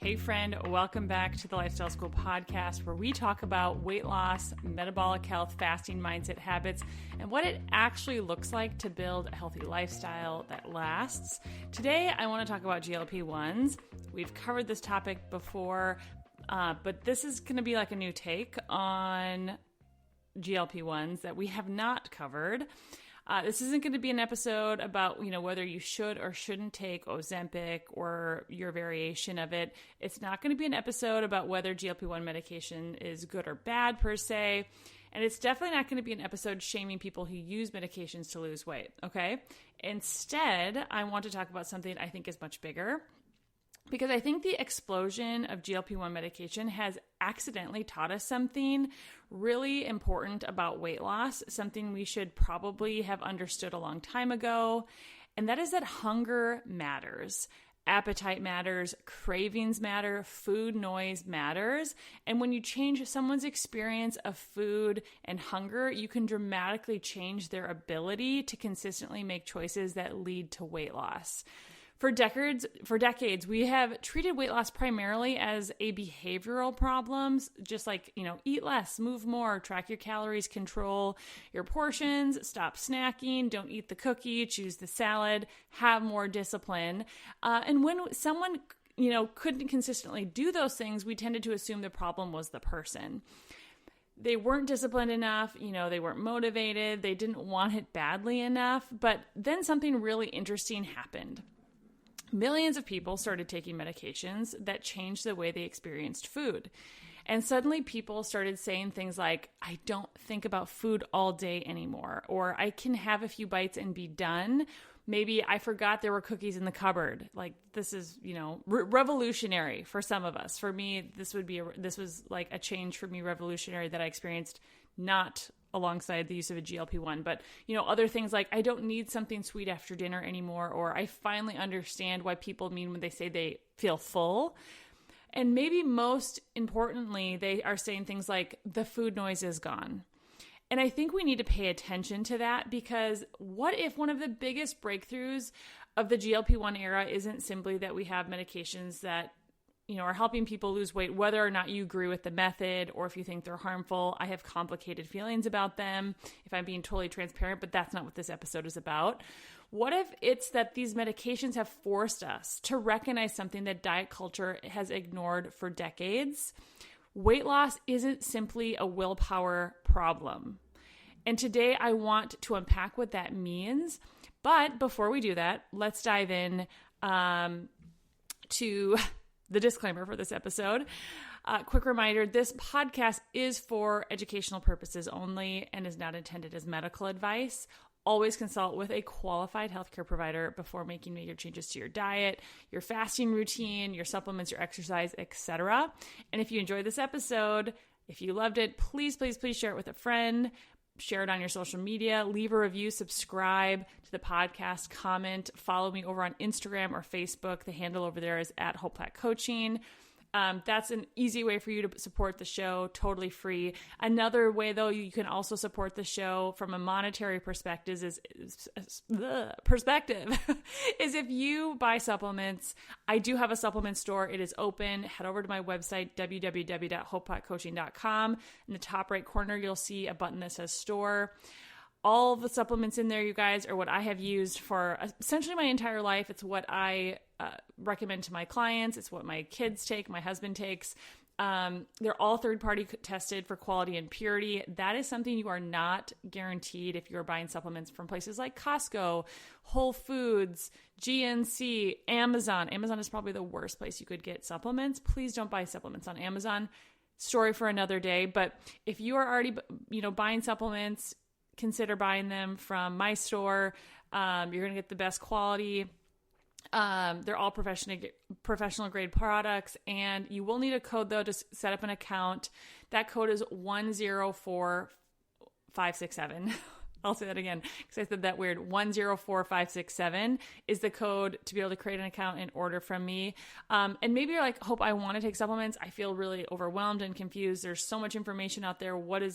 Hey friend, welcome back to the Lifestyle School podcast, where we talk about weight loss, metabolic health, fasting mindset habits, and what it actually looks like to build a healthy lifestyle that lasts. Today, I want to talk about GLP-1s. We've covered this topic before, but this is going to be like a new take on GLP-1s that we have not covered. This isn't going to be an episode about, whether you should or shouldn't take Ozempic or your variation of it. It's not going to be an episode about whether GLP-1 medication is good or bad per se. And it's definitely not going to be an episode shaming people who use medications to lose weight, okay? Instead, I want to talk about something I think is much bigger, because I think the explosion of GLP-1 medication has accidentally taught us something really important about weight loss, something we should probably have understood a long time ago, and that is that hunger matters. Appetite matters, cravings matter, food noise matters, and when you change someone's experience of food and hunger, you can dramatically change their ability to consistently make choices that lead to weight loss. For decades, we have treated weight loss primarily as a behavioral problem, just like, eat less, move more, track your calories, control your portions, stop snacking, don't eat the cookie, choose the salad, have more discipline. And when someone, couldn't consistently do those things, we tended to assume the problem was the person. They weren't disciplined enough, they weren't motivated, they didn't want it badly enough, but then something really interesting happened. Millions of people started taking medications that changed the way they experienced food. And suddenly people started saying things like, I don't think about food all day anymore, or I can have a few bites and be done. Maybe I forgot there were cookies in the cupboard. Like, this is, revolutionary for some of us. For me, this was like a change for me, revolutionary, that I experienced not alongside the use of a GLP-1, but other things like I don't need something sweet after dinner anymore, or I finally understand why people mean when they say they feel full. And maybe most importantly, they are saying things like the food noise is gone. And I think we need to pay attention to that, because what if one of the biggest breakthroughs of the GLP-1 era isn't simply that we have medications that are helping people lose weight, whether or not you agree with the method or if you think they're harmful. I have complicated feelings about them, if I'm being totally transparent, but that's not what this episode is about. What if it's that these medications have forced us to recognize something that diet culture has ignored for decades? Weight loss isn't simply a willpower problem. And today I want to unpack what that means. But before we do that, let's dive in to the disclaimer for this episode. Quick reminder, this podcast is for educational purposes only and is not intended as medical advice. Always consult with a qualified healthcare provider before making major changes to your diet, your fasting routine, your supplements, your exercise, etc. And if you enjoyed this episode, if you loved it, please share it with a friend. Share it on your social media, leave a review, subscribe to the podcast, comment, follow me over on Instagram or Facebook. The handle over there is @HopePlatCoaching. That's an easy way for you to support the show, totally free. Another way, though, you can also support the show from a monetary perspective is if you buy supplements. I do have a supplement store. It is open. Head over to my website, www.hopeplatcoaching.com. In the top right corner, you'll see a button that says store. All the supplements in there, you guys, are what I have used for essentially my entire life. It's what I recommend to my clients. It's what my kids take, my husband takes. They're all third-party tested for quality and purity. That is something you are not guaranteed if you're buying supplements from places like Costco, Whole Foods, GNC, Amazon. Amazon is probably the worst place you could get supplements. Please don't buy supplements on Amazon. Story for another day. But if you are already, buying supplements, consider buying them from my store. You're going to get the best quality. They're all professional grade products, and you will need a code though to set up an account. That code is 104567. I'll say that again because I said that weird. 104567 is the code to be able to create an account and order from me. And maybe you're like, Hope, I want to take supplements. I feel really overwhelmed and confused. There's so much information out there. What do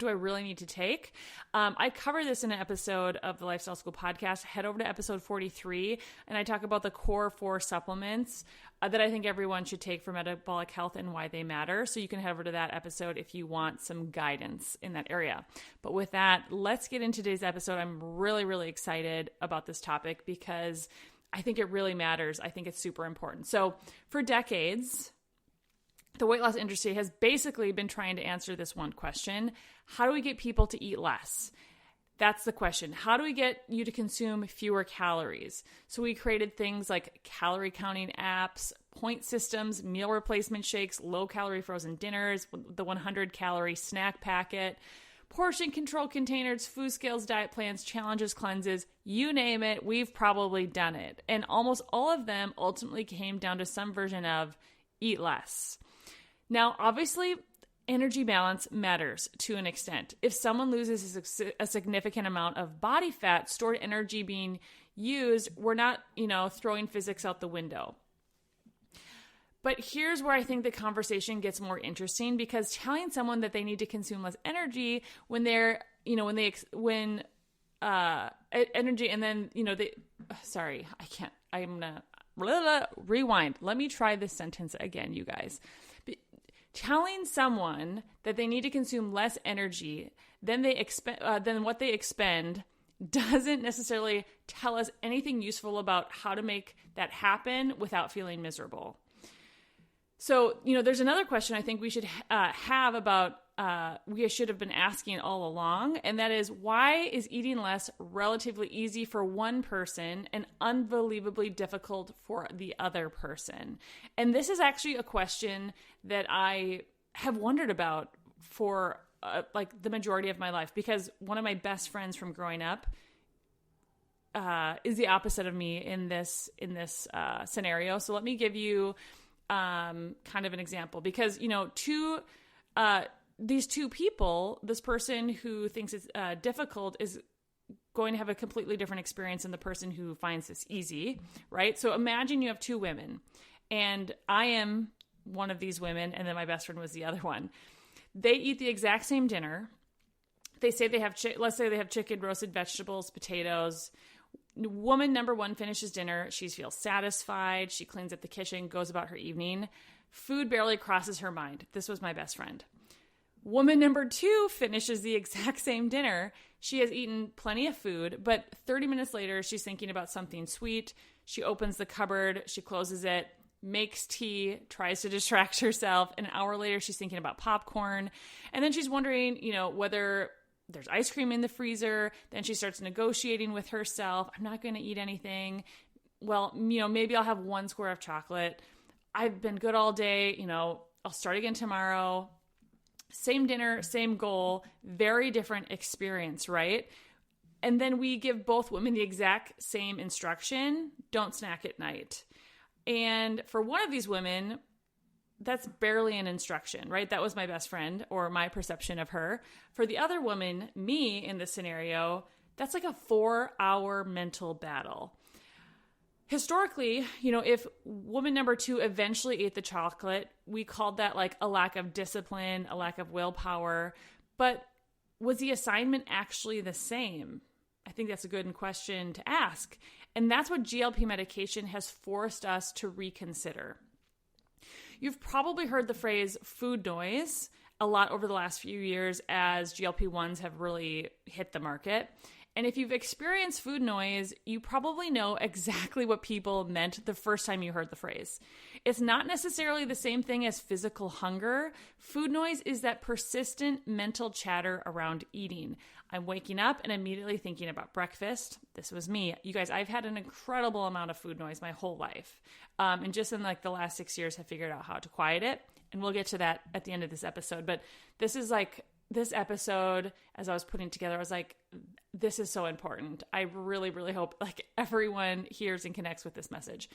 I really need to take? I cover this in an episode of the Lifestyle School podcast. Head over to episode 43 and I talk about the core 4 supplements that I think everyone should take for metabolic health and why they matter. So you can head over to that episode if you want some guidance in that area. But with that, let's get into today's episode. I'm really, really excited about this topic because I think it really matters. I think it's super important. So for decades, the weight loss industry has basically been trying to answer this one question: how do we get people to eat less? That's the question. How do we get you to consume fewer calories? So we created things like calorie counting apps, point systems, meal replacement shakes, low calorie frozen dinners, the 100 calorie snack packet, portion control containers, food scales, diet plans, challenges, cleanses, you name it, we've probably done it. And almost all of them ultimately came down to some version of eat less. Now, obviously, energy balance matters to an extent. If someone loses a significant amount of body fat, stored energy being used, we're not, throwing physics out the window. But here's where I think the conversation gets more interesting, because telling someone that they need to consume less energy when they're, energy, and then, I'm gonna rewind. Let me try this sentence again, you guys. Telling someone that they need to consume less energy than what they expend doesn't necessarily tell us anything useful about how to make that happen without feeling miserable. So, there's another question I think we should have about, we should have been asking all along, and that is, why is eating less relatively easy for one person and unbelievably difficult for the other person? And this is actually a question that I have wondered about for the majority of my life, because one of my best friends from growing up is the opposite of me in this scenario. So let me give you kind of an example, because these two people, this person who thinks it's difficult is going to have a completely different experience than the person who finds this easy, right? So imagine you have two women, and I am one of these women, and then my best friend was the other one. They eat the exact same dinner. They say they have, let's say they have chicken, roasted vegetables, potatoes. Woman number one finishes dinner. She feels satisfied. She cleans up the kitchen, goes about her evening. Food barely crosses her mind. This was my best friend. Woman number two finishes the exact same dinner. She has eaten plenty of food, but 30 minutes later, she's thinking about something sweet. She opens the cupboard, she closes it, makes tea, tries to distract herself. An hour later, she's thinking about popcorn. And then she's wondering, whether there's ice cream in the freezer. Then she starts negotiating with herself. I'm not going to eat anything. Well, maybe I'll have one square of chocolate. I've been good all day. I'll start again tomorrow. Same dinner, same goal, very different experience, right? And then we give both women the exact same instruction: don't snack at night. And for one of these women, that's barely an instruction, right? That was my best friend, or my perception of her. For the other woman, me in this scenario, that's like a 4-hour mental battle. Historically, if woman number two eventually ate the chocolate, we called that like a lack of discipline, a lack of willpower. But was the assignment actually the same? I think that's a good question to ask. And that's what GLP medication has forced us to reconsider. You've probably heard the phrase food noise a lot over the last few years as GLP-1's have really hit the market. And if you've experienced food noise, you probably know exactly what people meant the first time you heard the phrase. It's not necessarily the same thing as physical hunger. Food noise is that persistent mental chatter around eating. I'm waking up and immediately thinking about breakfast. This was me. You guys, I've had an incredible amount of food noise my whole life. And just in the last 6 years, have figured out how to quiet it. And we'll get to that at the end of this episode. But this episode, as I was putting together, I was like, this is so important. I really, really hope everyone hears and connects with this message.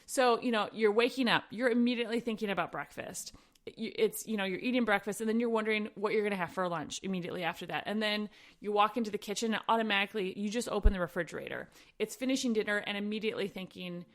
So, you're waking up, you're immediately thinking about breakfast. You're eating breakfast, and then you're wondering what you're going to have for lunch immediately after that. And then you walk into the kitchen and automatically you just open the refrigerator. It's finishing dinner and immediately thinking,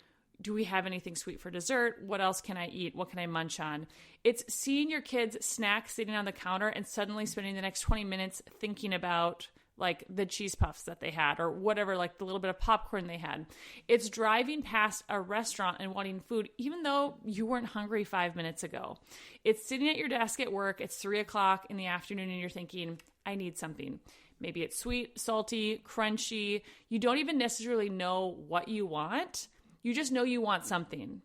do we have anything sweet for dessert? What else can I eat? What can I munch on? It's seeing your kids' snack sitting on the counter and suddenly spending the next 20 minutes thinking about like the cheese puffs that they had or whatever, like the little bit of popcorn they had. It's driving past a restaurant and wanting food, even though you weren't hungry 5 minutes ago. It's sitting at your desk at work. It's 3:00 in the afternoon and you're thinking, I need something. Maybe it's sweet, salty, crunchy. You don't even necessarily know what you want. You just know you want something.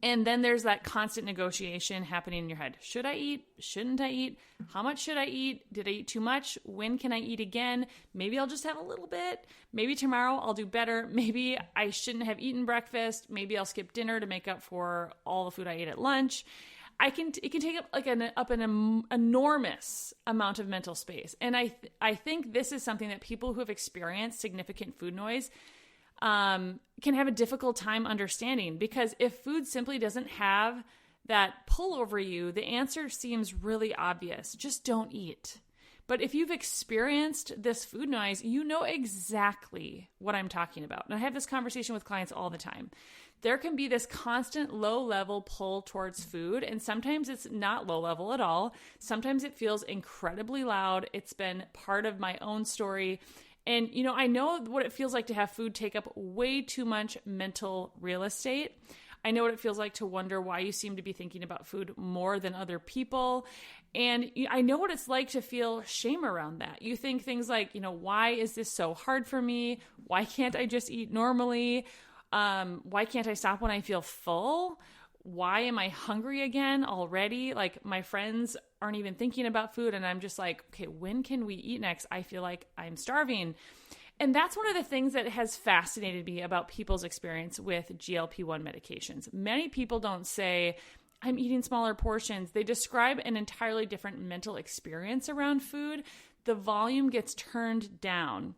And then there's that constant negotiation happening in your head. Should I eat? Shouldn't I eat? How much should I eat? Did I eat too much? When can I eat again? Maybe I'll just have a little bit. Maybe tomorrow I'll do better. Maybe I shouldn't have eaten breakfast. Maybe I'll skip dinner to make up for all the food I ate at lunch. It can take up like an enormous amount of mental space. And I think this is something that people who have experienced significant food noise can have a difficult time understanding, because if food simply doesn't have that pull over you, the answer seems really obvious. Just don't eat. But if you've experienced this food noise, you know exactly what I'm talking about. And I have this conversation with clients all the time. There can be this constant low-level pull towards food, and sometimes it's not low-level at all. Sometimes it feels incredibly loud. It's been part of my own story. And, I know what it feels like to have food take up way too much mental real estate. I know what it feels like to wonder why you seem to be thinking about food more than other people. And I know what it's like to feel shame around that. You think things like, why is this so hard for me? Why can't I just eat normally? Why can't I stop when I feel full? Why am I hungry again already? Like, my friends aren't even thinking about food, and I'm just like, okay, when can we eat next? I feel like I'm starving. And that's one of the things that has fascinated me about people's experience with GLP-1 medications. Many people don't say, I'm eating smaller portions. They describe an entirely different mental experience around food. The volume gets turned down.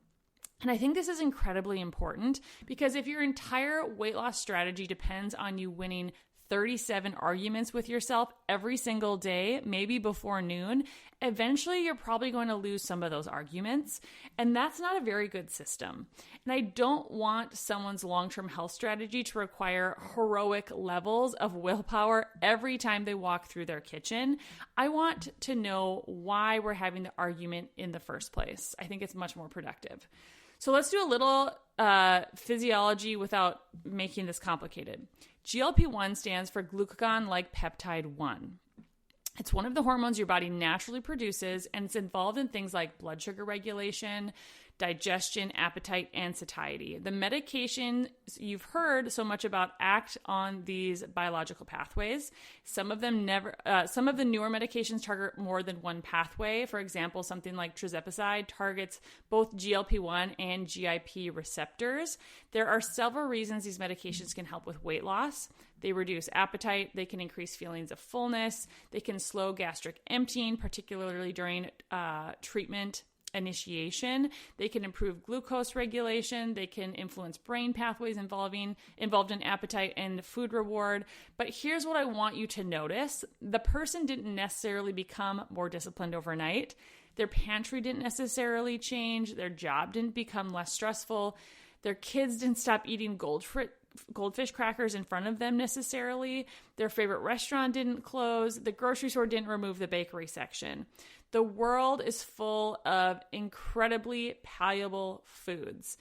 And I think this is incredibly important, because if your entire weight loss strategy depends on you winning 37 arguments with yourself every single day, maybe before noon, eventually you're probably going to lose some of those arguments. And that's not a very good system. And I don't want someone's long-term health strategy to require heroic levels of willpower every time they walk through their kitchen. I want to know why we're having the argument in the first place. I think it's much more productive. So let's do a little physiology without making this complicated. GLP-1 stands for glucagon-like peptide 1. It's one of the hormones your body naturally produces, and it's involved in things like blood sugar regulation, digestion, appetite, and satiety. The medications you've heard so much about act on these biological pathways. Some of the newer medications target more than one pathway. For example, something like tirzepatide targets both GLP-1 and GIP receptors. There are several reasons these medications can help with weight loss. They reduce appetite. They can increase feelings of fullness. They can slow gastric emptying, particularly during treatment initiation. They can improve glucose regulation. They can influence brain pathways involved in appetite and food reward. But here's what I want you to notice. The person didn't necessarily become more disciplined overnight. Their pantry didn't necessarily change. Their job didn't become less stressful. Their kids didn't stop eating goldfish crackers in front of them necessarily. Their favorite restaurant didn't close. The grocery store didn't remove the bakery section. The world is full of incredibly palatable foods.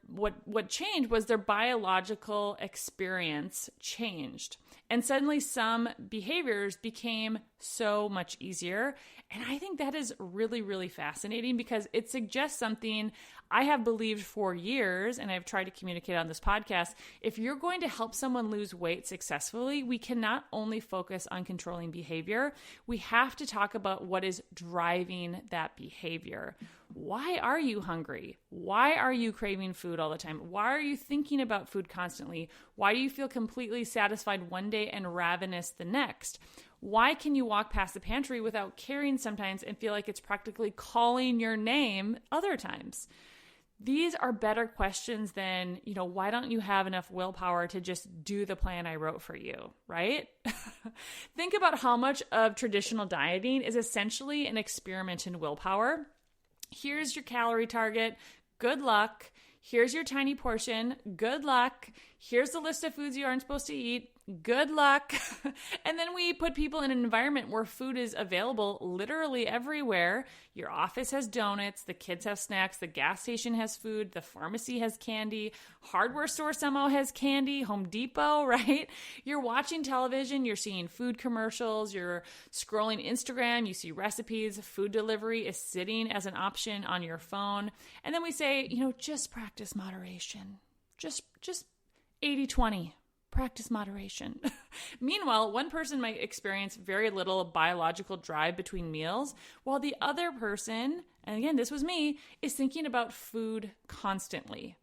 What changed was their biological experience changed. And suddenly some behaviors became so much easier. And I think that is really, really fascinating, because it suggests something I have believed for years, and I've tried to communicate on this podcast. If you're going to help someone lose weight successfully, we cannot only focus on controlling behavior. We have to talk about what is driving that behavior. Why are you hungry? Why are you craving food all the time? Why are you thinking about food constantly? Why do you feel completely satisfied one day and ravenous the next? Why can you walk past the pantry without caring sometimes and feel like it's practically calling your name other times? These are better questions than, why don't you have enough willpower to just do the plan I wrote for you, right? Think about how much of traditional dieting is essentially an experiment in willpower. Here's your calorie target. Good luck. Here's your tiny portion. Good luck. Here's the list of foods you aren't supposed to eat. good luck. And then we put people in an environment where food is available literally everywhere. Your office has donuts, the kids have snacks, the gas station has food, the pharmacy has candy, hardware store somehow has candy, Home Depot, right? You're watching television, you're seeing food commercials, you're scrolling Instagram, you see recipes, food delivery is sitting as an option on your phone. And then we say, just practice moderation. Just 80-20. Practice moderation. Meanwhile, one person might experience very little biological drive between meals, while the other person, and again, this was me, is thinking about food constantly.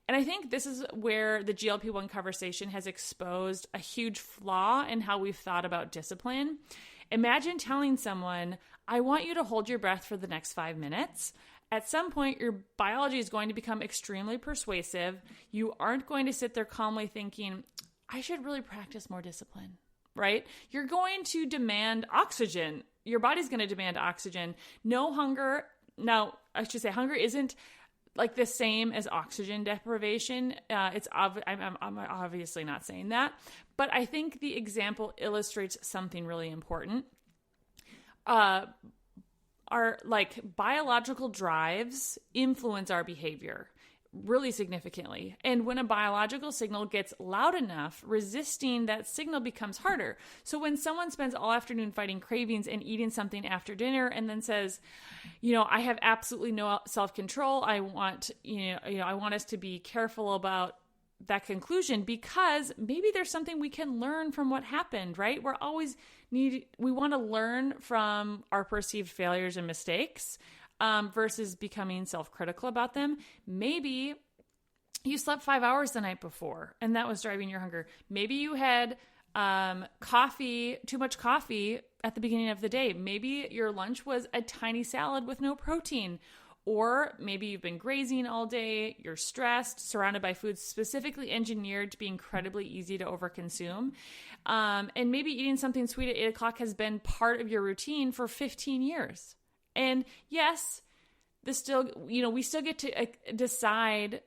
And I think this is where the GLP-1 conversation has exposed a huge flaw in how we've thought about discipline. Imagine telling someone, I want you to hold your breath for the next 5 minutes. At some point, your biology is going to become extremely persuasive. You aren't going to sit there calmly thinking, I should really practice more discipline, right? You're going to demand oxygen. Your body's going to demand oxygen. No hunger. Now, I should say hunger isn't like the same as oxygen deprivation. I'm obviously not saying that, but I think the example illustrates something really important. Our biological drives influence our behavior really significantly. And when a biological signal gets loud enough, resisting that signal becomes harder. So when someone spends all afternoon fighting cravings and eating something after dinner and then says, I have absolutely no self-control. I want us to be careful about that conclusion, because maybe there's something we can learn from what happened, right? We want to learn from our perceived failures and mistakes. Versus becoming self-critical about them. Maybe you slept 5 hours the night before and that was driving your hunger. Maybe you had too much coffee at the beginning of the day. Maybe your lunch was a tiny salad with no protein. Or maybe you've been grazing all day, you're stressed, surrounded by foods specifically engineered to be incredibly easy to overconsume. And maybe eating something sweet at 8 o'clock has been part of your routine for 15 years. And yes, we still get to decide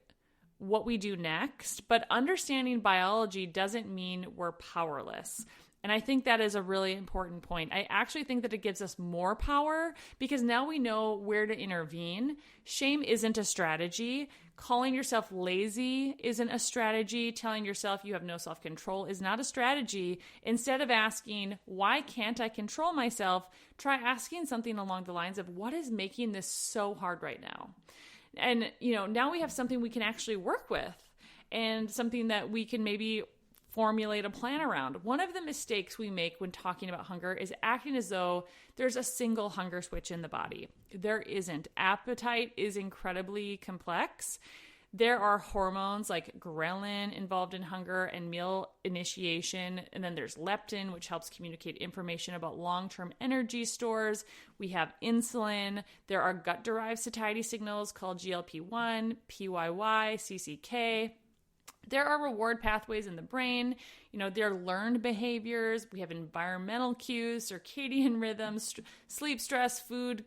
what we do next, but understanding biology doesn't mean we're powerless. And I think that is a really important point. I actually think that it gives us more power because now we know where to intervene. Shame isn't a strategy. Calling yourself lazy isn't a strategy. Telling yourself you have no self-control is not a strategy. Instead of asking, why can't I control myself? Try asking something along the lines of, what is making this so hard right now? And, now we have something we can actually work with and something that we can maybe formulate a plan around. One of the mistakes we make when talking about hunger is acting as though there's a single hunger switch in the body. There isn't. Appetite is incredibly complex. There are hormones like ghrelin involved in hunger and meal initiation. And then there's leptin, which helps communicate information about long-term energy stores. We have insulin. There are gut-derived satiety signals called GLP-1, PYY, CCK. There are reward pathways in the brain. There are learned behaviors. We have environmental cues, circadian rhythms, sleep, stress, food,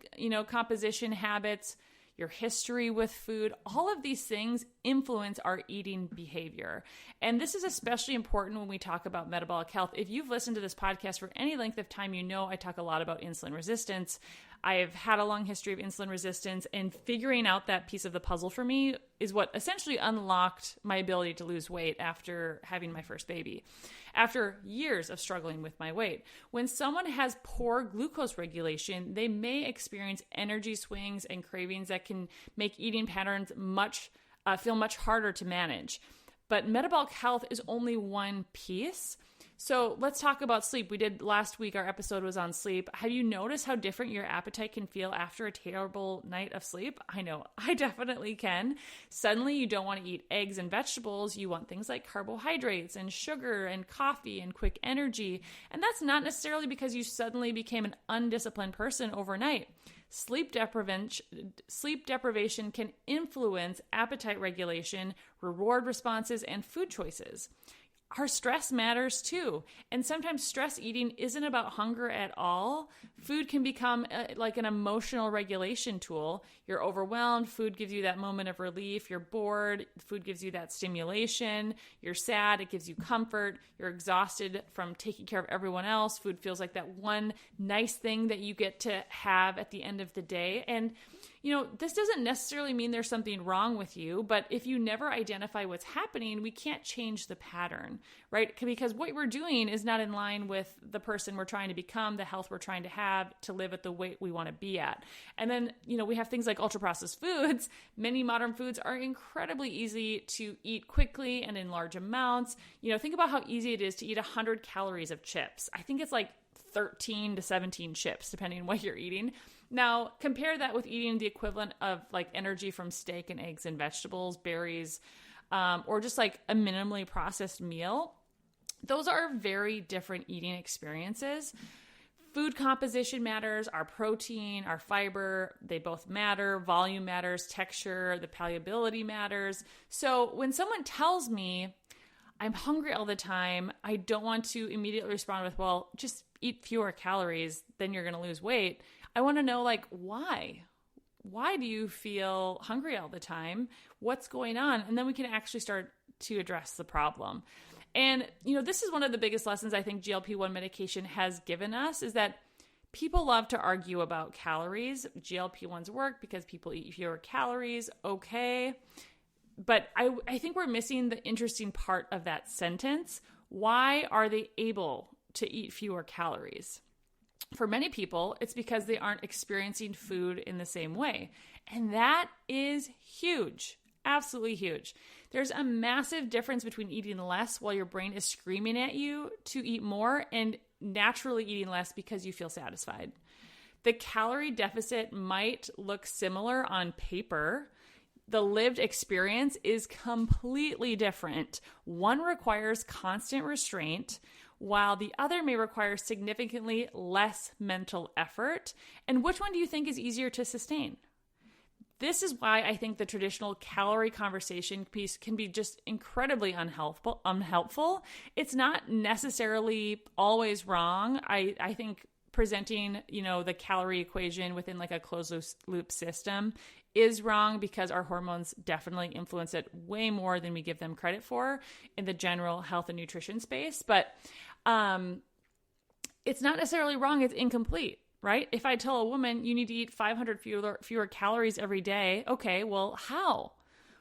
composition habits, your history with food. All of these things influence our eating behavior. And this is especially important when we talk about metabolic health. If you've listened to this podcast for any length of time, I talk a lot about insulin resistance. I have had a long history of insulin resistance, and figuring out that piece of the puzzle for me is what essentially unlocked my ability to lose weight after having my first baby, after years of struggling with my weight. When someone has poor glucose regulation, they may experience energy swings and cravings that can make eating patterns feel much harder to manage. But metabolic health is only one piece. So let's talk about sleep. We did last week, our episode was on sleep. Have you noticed how different your appetite can feel after a terrible night of sleep? I know, I definitely can. Suddenly you don't want to eat eggs and vegetables. You want things like carbohydrates and sugar and coffee and quick energy. And that's not necessarily because you suddenly became an undisciplined person overnight. Sleep deprivation can influence appetite regulation, reward responses, and food choices. our stress matters too. And sometimes stress eating isn't about hunger at all. Food can become like an emotional regulation tool. You're overwhelmed, food gives you that moment of relief. You're bored, food gives you that stimulation. You're sad, it gives you comfort. You're exhausted from taking care of everyone else. Food feels like that one nice thing that you get to have at the end of the day. And this doesn't necessarily mean there's something wrong with you, but if you never identify what's happening, we can't change the pattern, right? Because what we're doing is not in line with the person we're trying to become, the health we're trying to have, to live at the weight we want to be at. And then, we have things like ultra-processed foods. Many modern foods are incredibly easy to eat quickly and in large amounts. Think about how easy it is to eat 100 calories of chips. I think it's like 13 to 17 chips, depending on what you're eating. Now, compare that with eating the equivalent of like energy from steak and eggs and vegetables, berries, or just like a minimally processed meal. Those are very different eating experiences. Food composition matters, our protein, our fiber, they both matter. Volume matters, texture, the palatability matters. So when someone tells me, I'm hungry all the time, I don't want to immediately respond with, well, just eat fewer calories, then you're going to lose weight. I want to know, like, why? Why do you feel hungry all the time? What's going on? And then we can actually start to address the problem. And, this is one of the biggest lessons I think GLP-1 medication has given us, is that people love to argue about calories. GLP-1s work because people eat fewer calories. Okay. But I think we're missing the interesting part of that sentence. Why are they able to eat fewer calories? For many people, it's because they aren't experiencing food in the same way. And that is huge, absolutely huge. There's a massive difference between eating less while your brain is screaming at you to eat more and naturally eating less because you feel satisfied. The calorie deficit might look similar on paper. The lived experience is completely different. One requires constant restraint, while the other may require significantly less mental effort. And which one do you think is easier to sustain? This is why I think the traditional calorie conversation piece can be just incredibly unhelpful. It's not necessarily always wrong. I think presenting, the calorie equation within like a closed loop system is wrong because our hormones definitely influence it way more than we give them credit for in the general health and nutrition space. But it's not necessarily wrong. It's incomplete, right? If I tell a woman you need to eat 500 fewer calories every day, okay, well, how?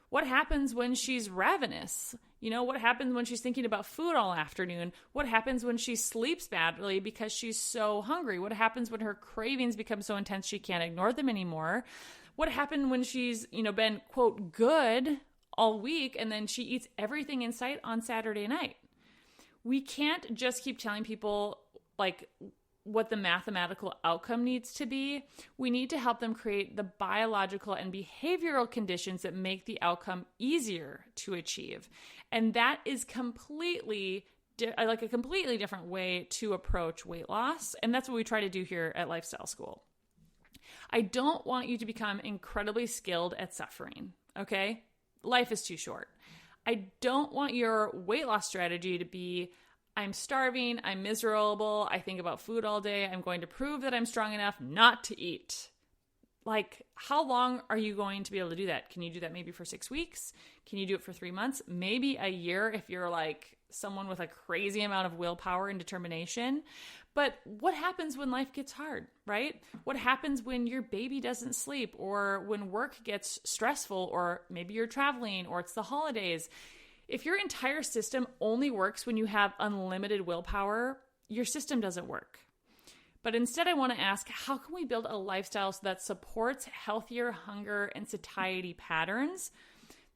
What happens when she's ravenous? What happens when she's thinking about food all afternoon? What happens when she sleeps badly because she's so hungry? What happens when her cravings become so intense she can't ignore them anymore? What happened when she's, been, quote, good all week and then she eats everything in sight on Saturday night? We can't just keep telling people like what the mathematical outcome needs to be. We need to help them create the biological and behavioral conditions that make the outcome easier to achieve. And that is a completely different way to approach weight loss. And that's what we try to do here at Lifestyle School. I don't want you to become incredibly skilled at suffering, okay? Life is too short. I don't want your weight loss strategy to be, I'm starving, I'm miserable, I think about food all day, I'm going to prove that I'm strong enough not to eat. Like, how long are you going to be able to do that? Can you do that maybe for 6 weeks? Can you do it for 3 months? Maybe a year if you're like someone with a crazy amount of willpower and determination. But what happens when life gets hard, right? What happens when your baby doesn't sleep, or when work gets stressful, or maybe you're traveling, or it's the holidays? If your entire system only works when you have unlimited willpower, your system doesn't work. But instead, I want to ask, how can we build a lifestyle that supports healthier hunger and satiety patterns?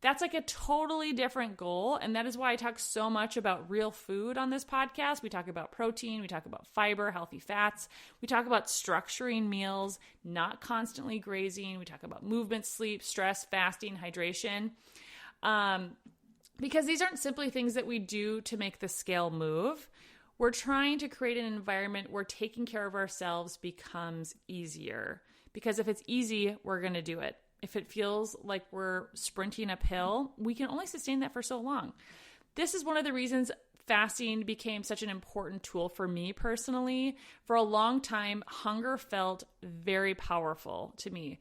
That's like a totally different goal. And that is why I talk so much about real food on this podcast. We talk about protein, we talk about fiber, healthy fats. We talk about structuring meals, not constantly grazing. We talk about movement, sleep, stress, fasting, hydration. Because these aren't simply things that we do to make the scale move. We're trying to create an environment where taking care of ourselves becomes easier. Because if it's easy, we're going to do it. If it feels like we're sprinting uphill, we can only sustain that for so long. This is one of the reasons fasting became such an important tool for me personally. For a long time, hunger felt very powerful to me.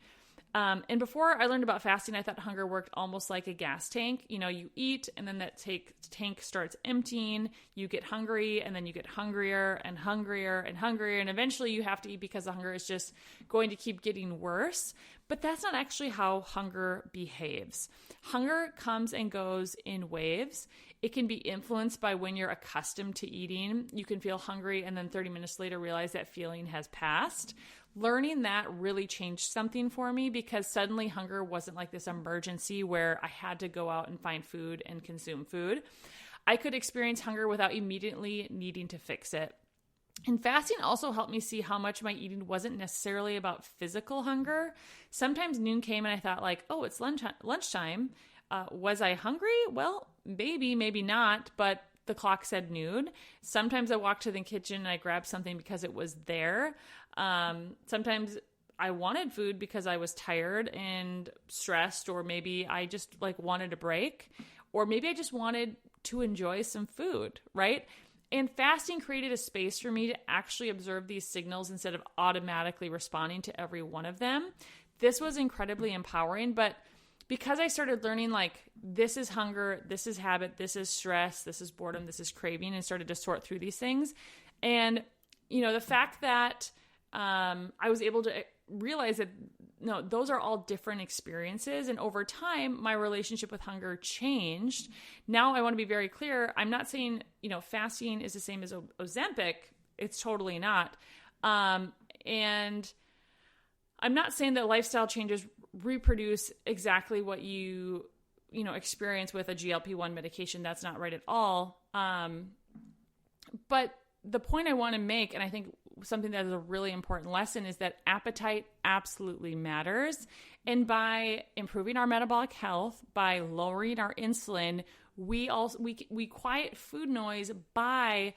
And before I learned about fasting, I thought hunger worked almost like a gas tank. You eat and then that tank starts emptying. You get hungry and then you get hungrier and hungrier and hungrier. And eventually you have to eat because the hunger is just going to keep getting worse. But that's not actually how hunger behaves. Hunger comes and goes in waves. It can be influenced by when you're accustomed to eating. You can feel hungry and then 30 minutes later realize that feeling has passed. Learning that really changed something for me because suddenly hunger wasn't like this emergency where I had to go out and find food and consume food. I could experience hunger without immediately needing to fix it. And fasting also helped me see how much my eating wasn't necessarily about physical hunger. Sometimes noon came and I thought like, oh, it's lunchtime. Was I hungry? Well, maybe not, but the clock said noon. Sometimes I walked to the kitchen and I grabbed something because it was there. Sometimes I wanted food because I was tired and stressed, or maybe I just wanted a break, or maybe I just wanted to enjoy some food, right? And fasting created a space for me to actually observe these signals instead of automatically responding to every one of them. This was incredibly empowering, but because I started learning this is hunger, this is habit, this is stress, this is boredom, this is craving, and started to sort through these things. And, the fact that I was able to realize that, no, those are all different experiences. And over time, my relationship with hunger changed. Now I want to be very clear. I'm not saying, fasting is the same as Ozempic. It's totally not. And I'm not saying that lifestyle changes reproduce exactly what you experience with a GLP-1 medication. That's not right at all. But the point I want to make, and I think something that is a really important lesson, is that appetite absolutely matters. And by improving our metabolic health, by lowering our insulin, we quiet food noise by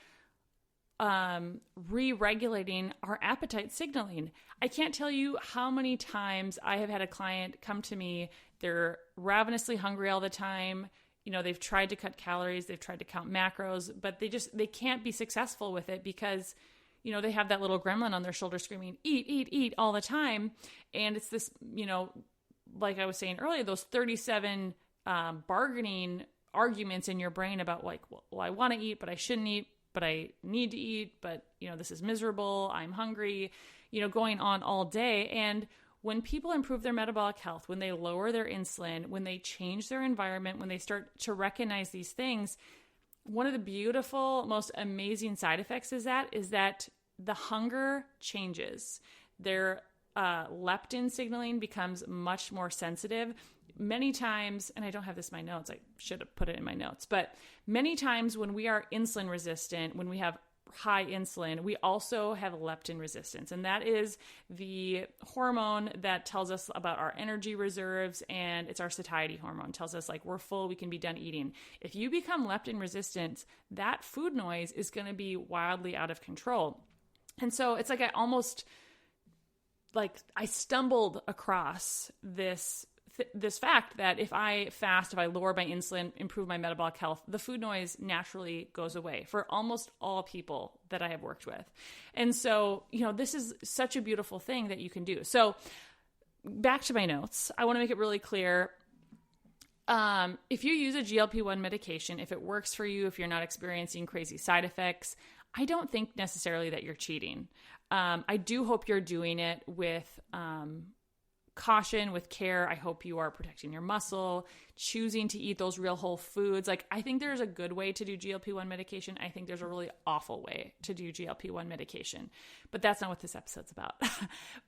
re-regulating our appetite signaling. I can't tell you how many times I have had a client come to me. They're ravenously hungry all the time. They've tried to cut calories, they've tried to count macros, but they can't be successful with it because, they have that little gremlin on their shoulder screaming, eat, eat, eat all the time. And it's this, like I was saying earlier, those 37 bargaining arguments in your brain about well, I want to eat, but I shouldn't eat, but I need to eat, but, this is miserable, I'm hungry, going on all day. And when people improve their metabolic health, when they lower their insulin, when they change their environment, when they start to recognize these things, one of the beautiful, most amazing side effects is that the hunger changes. Their leptin signaling becomes much more sensitive. Many times, and I don't have this in my notes, I should have put it in my notes, but many times when we are insulin resistant, when we have high insulin, we also have leptin resistance. And that is the hormone that tells us about our energy reserves, and it's our satiety hormone. It tells us we're full, we can be done eating. If you become leptin resistant, that food noise is going to be wildly out of control. And so it's I stumbled across this fact that if I fast, if I lower my insulin, improve my metabolic health, the food noise naturally goes away for almost all people that I have worked with. And so, this is such a beautiful thing that you can do. So back to my notes, I want to make it really clear. If you use a GLP-1 medication, if it works for you, if you're not experiencing crazy side effects, I don't think necessarily that you're cheating. I do hope you're doing it with caution, with care. I hope you are protecting your muscle, choosing to eat those real whole foods. I think there's a good way to do GLP-1 medication. I think there's a really awful way to do GLP-1 medication, but that's not what this episode's about.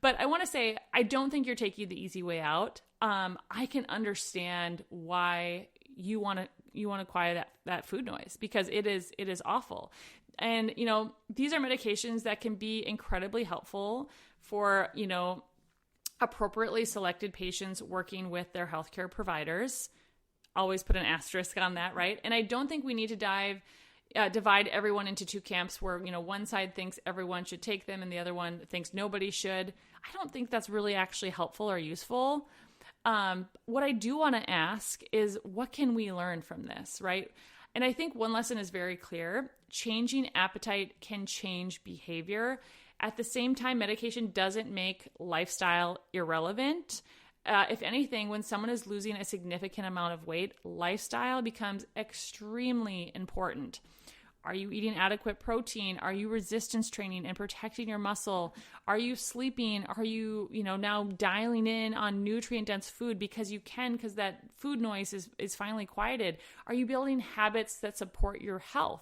But I want to say, I don't think you're taking the easy way out. I can understand why you want to quiet that food noise, because it is awful. And, these are medications that can be incredibly helpful for, appropriately selected patients working with their healthcare providers. Always put an asterisk on that, right? And I don't think we need to divide everyone into two camps where, one side thinks everyone should take them and the other one thinks nobody should. I don't think that's really actually helpful or useful. What I do want to ask is, what can we learn from this, right? And I think one lesson is very clear. Changing appetite can change behavior. At the same time, medication doesn't make lifestyle irrelevant. If anything, when someone is losing a significant amount of weight, lifestyle becomes extremely important. Are you eating adequate protein? Are you resistance training and protecting your muscle? Are you sleeping? Are you, now dialing in on nutrient-dense food because you can, because that food noise is finally quieted? Are you building habits that support your health?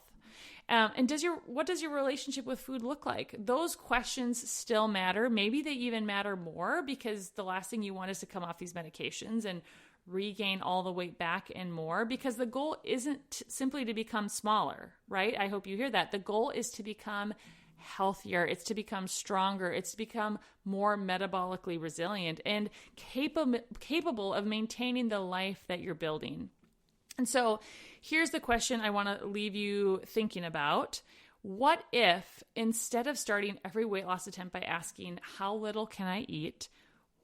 And what does your relationship with food look like? Those questions still matter. Maybe they even matter more, because the last thing you want is to come off these medications and regain all the weight back and more, because the goal isn't simply to become smaller, right? I hope you hear that. The goal is to become healthier. It's to become stronger. It's to become more metabolically resilient and capable of maintaining the life that you're building. And so here's the question I want to leave you thinking about. What if, instead of starting every weight loss attempt by asking, how little can I eat?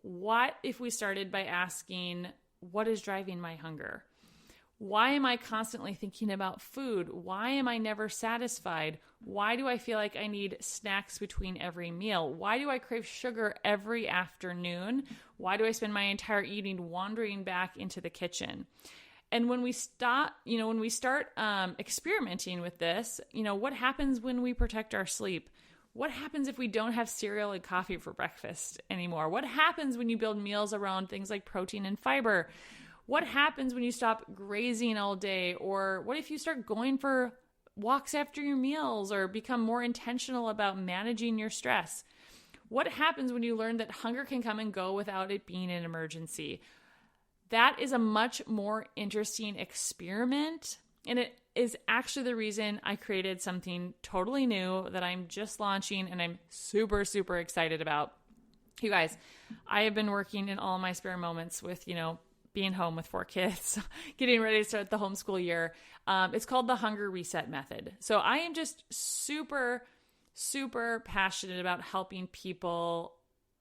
What if we started by asking, what is driving my hunger? Why am I constantly thinking about food? Why am I never satisfied? Why do I feel like I need snacks between every meal? Why do I crave sugar every afternoon? Why do I spend my entire evening wandering back into the kitchen? And when we start experimenting with this, what happens when we protect our sleep? What happens if we don't have cereal and coffee for breakfast anymore? What happens when you build meals around things like protein and fiber? What happens when you stop grazing all day? Or what if you start going for walks after your meals, or become more intentional about managing your stress? What happens when you learn that hunger can come and go without it being an emergency? That is a much more interesting experiment, and it is actually the reason I created something totally new that I'm just launching, and I'm super, super excited about. You guys, I have been working in all my spare moments with, being home with 4 kids, getting ready to start the homeschool year. It's called the Hunger Reset Method. So I am just super, super passionate about helping people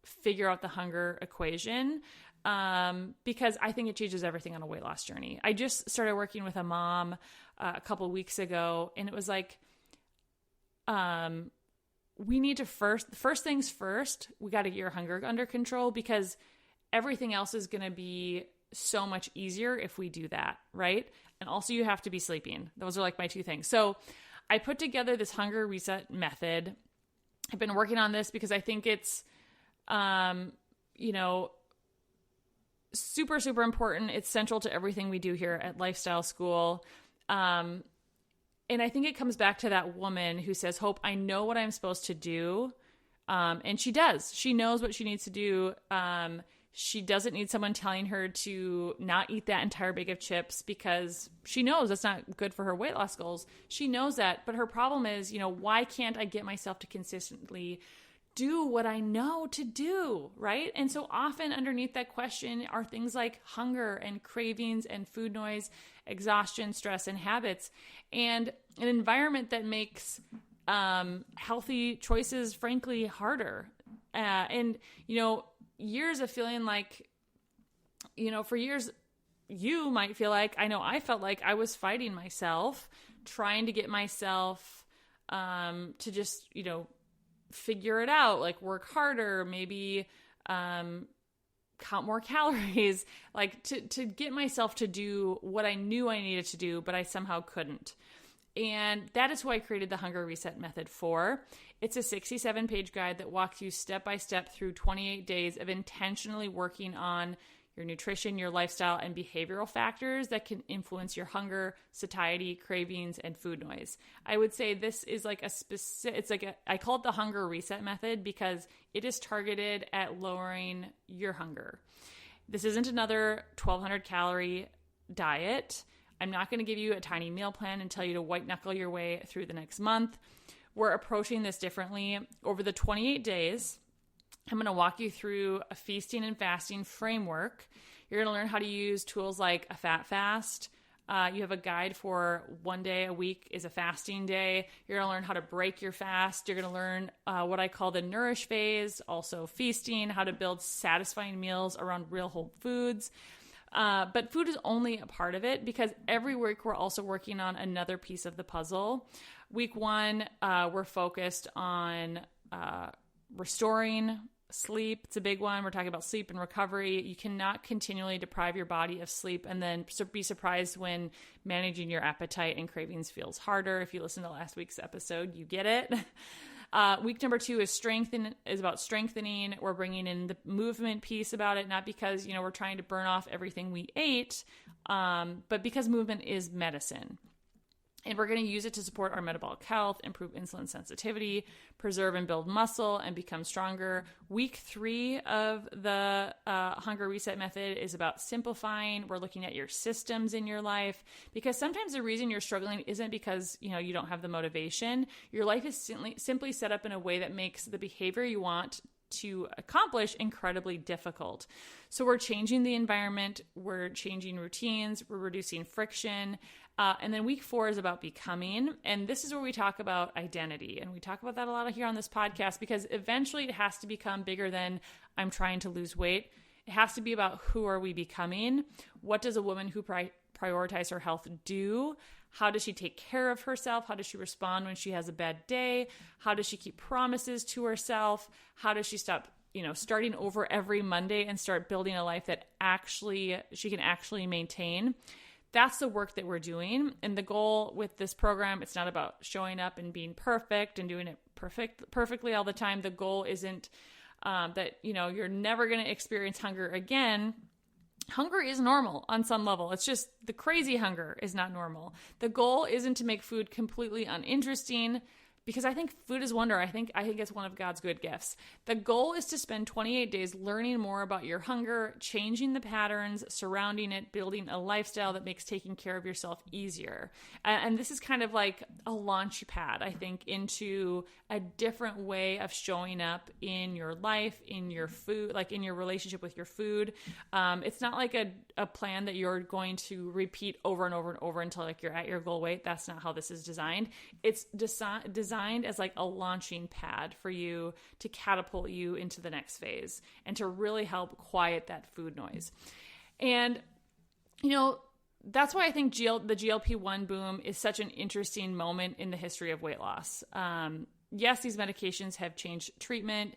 figure out the hunger equation, because I think it changes everything on a weight loss journey. I just started working with a mom a couple weeks ago, and it was like, we need to first things first, we got to get your hunger under control, because everything else is going to be so much easier if we do that, right? And also you have to be sleeping. Those are like my 2 things. So I put together this hunger reset method. I've been working on this because I think it's, super, super important. It's central to everything we do here at Lifestyle School. And I think it comes back to that woman who says, Hope, I know what I'm supposed to do. And she does. She knows what she needs to do. She doesn't need someone telling her to not eat that entire bag of chips, because she knows that's not good for her weight loss goals. She knows that. But her problem is, why can't I get myself to consistently do what I know to do, right? And so often underneath that question are things like hunger and cravings and food noise, exhaustion, stress, and habits, and an environment that makes healthy choices, frankly, harder. Years of feeling like, for years, you might feel like, I felt like I was fighting myself, trying to get myself to just, figure it out, like work harder, maybe count more calories, like to get myself to do what I knew I needed to do, but I somehow couldn't. And that is who I created the Hunger Reset Method for. It's a 67-page guide that walks you step by step through 28 days of intentionally working on your nutrition, your lifestyle, and behavioral factors that can influence your hunger, satiety, cravings, and food noise. I would say this is like I call it the Hunger Reset Method because it is targeted at lowering your hunger. This isn't another 1,200 calorie diet. I'm not going to give you a tiny meal plan and tell you to white knuckle your way through the next month. We're approaching this differently. Over the 28 days, I'm going to walk you through a feasting and fasting framework. You're going to learn how to use tools like a fat fast. You have a guide for 1 day a week is a fasting day. You're going to learn how to break your fast. You're going to learn what I call the nourish phase, also feasting, how to build satisfying meals around real whole foods. But food is only a part of it, because every week we're also working on another piece of the puzzle. Week 1, we're focused on restoring sleep. It's a big one. We're talking about sleep and recovery. You cannot continually deprive your body of sleep and then be surprised when managing your appetite and cravings feels harder. If you listen to last week's episode, you get it. Week number 2 is about strengthening. We're bringing in the movement piece about it, not because, we're trying to burn off everything we ate, but because movement is medicine. And we're going to use it to support our metabolic health, improve insulin sensitivity, preserve and build muscle, and become stronger. Week 3 of the Hunger Reset Method is about simplifying. We're looking at your systems in your life, because sometimes the reason you're struggling isn't because, you don't have the motivation. Your life is simply set up in a way that makes the behavior you want to accomplish incredibly difficult. So we're changing the environment, we're changing routines, we're reducing friction. And then week 4 is about becoming. And this is where we talk about identity. And we talk about that a lot here on this podcast, because eventually it has to become bigger than I'm trying to lose weight. It has to be about who are we becoming? What does a woman who prioritizes her health do? How does she take care of herself? How does she respond when she has a bad day? How does she keep promises to herself? How does she stop, starting over every Monday and start building a life that she can actually maintain? That's the work that we're doing. And the goal with this program, it's not about showing up and being perfect and doing it perfectly all the time. The goal isn't that, you're never going to experience hunger again. Hunger is normal on some level. It's just the crazy hunger is not normal. The goal isn't to make food completely uninteresting, because I think food is wonder. I think it's one of God's good gifts. The goal is to spend 28 days learning more about your hunger, changing the patterns surrounding it, building a lifestyle that makes taking care of yourself easier. And this is kind of like a launch pad, I think, into a different way of showing up in your life, in your food, like in your relationship with your food. It's not like a plan that you're going to repeat over and over and over until you're at your goal weight. That's not how this is designed. It's designed as like a launching pad for you to catapult you into the next phase and to really help quiet that food noise. And, that's why I think the GLP-1 boom is such an interesting moment in the history of weight loss. Yes, these medications have changed treatment.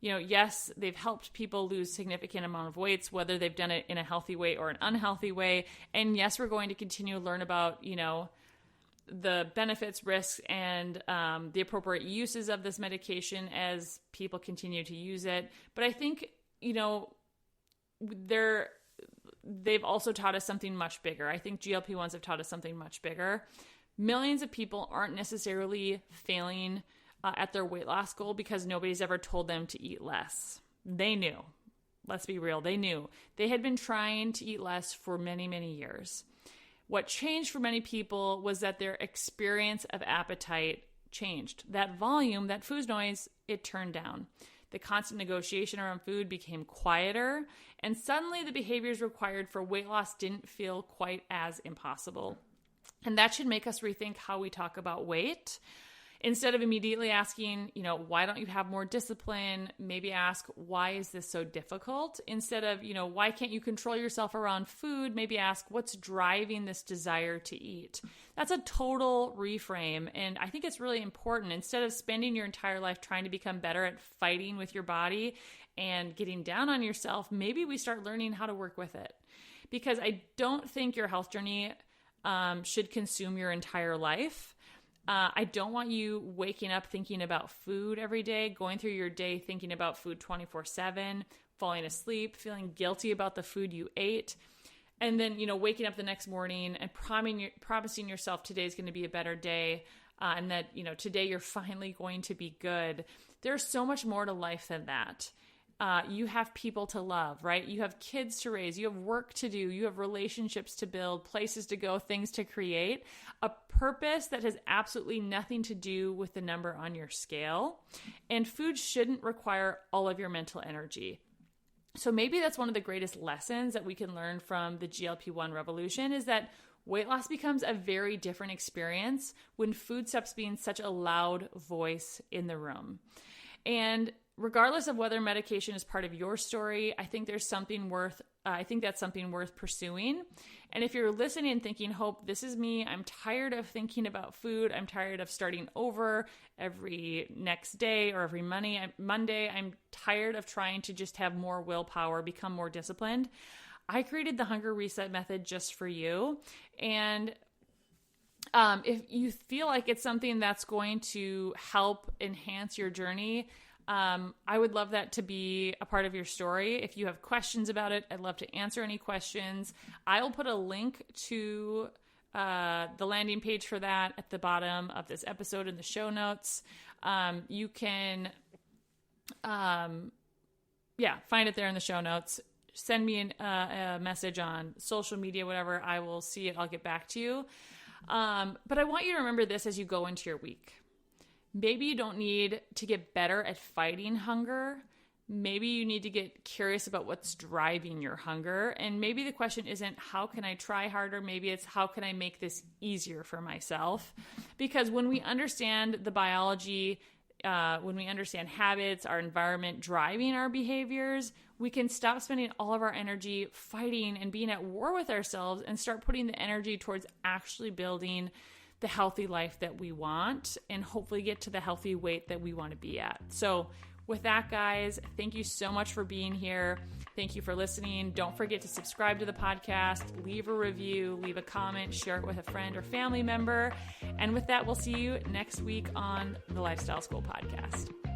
Yes, they've helped people lose significant amount of weights, whether they've done it in a healthy way or an unhealthy way. And yes, we're going to continue to learn about, the benefits, risks, and the appropriate uses of this medication as people continue to use it. But I think, they've also taught us something much bigger. I think GLP-1s have taught us something much bigger. Millions of people aren't necessarily failing at their weight loss goal because nobody's ever told them to eat less. They knew. Let's be real. They knew. They had been trying to eat less for many, many years. What changed for many people was that their experience of appetite changed. That volume, that food noise, it turned down. The constant negotiation around food became quieter, and suddenly the behaviors required for weight loss didn't feel quite as impossible. And that should make us rethink how we talk about weight. Instead of immediately asking, why don't you have more discipline? Maybe ask, why is this so difficult? Instead of, why can't you control yourself around food? Maybe ask, what's driving this desire to eat? That's a total reframe. And I think it's really important. Instead of spending your entire life trying to become better at fighting with your body and getting down on yourself, maybe we start learning how to work with it. Because I don't think your health journey should consume your entire life. I don't want you waking up thinking about food every day, going through your day thinking about food 24/7, falling asleep, feeling guilty about the food you ate, and then, waking up the next morning and promising yourself today's going to be a better day, and that, today you're finally going to be good. There's so much more to life than that. You have people to love, right? You have kids to raise, you have work to do, you have relationships to build, places to go, things to create, a purpose that has absolutely nothing to do with the number on your scale. And food shouldn't require all of your mental energy. So maybe that's one of the greatest lessons that we can learn from the GLP-1 revolution, is that weight loss becomes a very different experience when food stops being such a loud voice in the room. And regardless of whether medication is part of your story, I think that's something worth pursuing. And if you're listening and thinking, Hope, this is me. I'm tired of thinking about food. I'm tired of starting over every next day or every Monday. I'm tired of trying to just have more willpower, become more disciplined. I created the Hunger Reset Method just for you. And if you feel like it's something that's going to help enhance your journey, I would love that to be a part of your story. If you have questions about it, I'd love to answer any questions. I'll put a link to the landing page for that at the bottom of this episode in the show notes. You can, find it there in the show notes. Send me a message on social media, whatever. I will see it. I'll get back to you. But I want you to remember this as you go into your week. Maybe you don't need to get better at fighting hunger. Maybe you need to get curious about what's driving your hunger. And maybe the question isn't, how can I try harder? Maybe it's, how can I make this easier for myself? Because when we understand the biology, when we understand habits, our environment driving our behaviors, we can stop spending all of our energy fighting and being at war with ourselves and start putting the energy towards actually building the healthy life that we want and hopefully get to the healthy weight that we want to be at. So with that, guys, thank you so much for being here. Thank you for listening. Don't forget to subscribe to the podcast, leave a review, leave a comment, share it with a friend or family member. And with that, we'll see you next week on the Lifestyle School Podcast.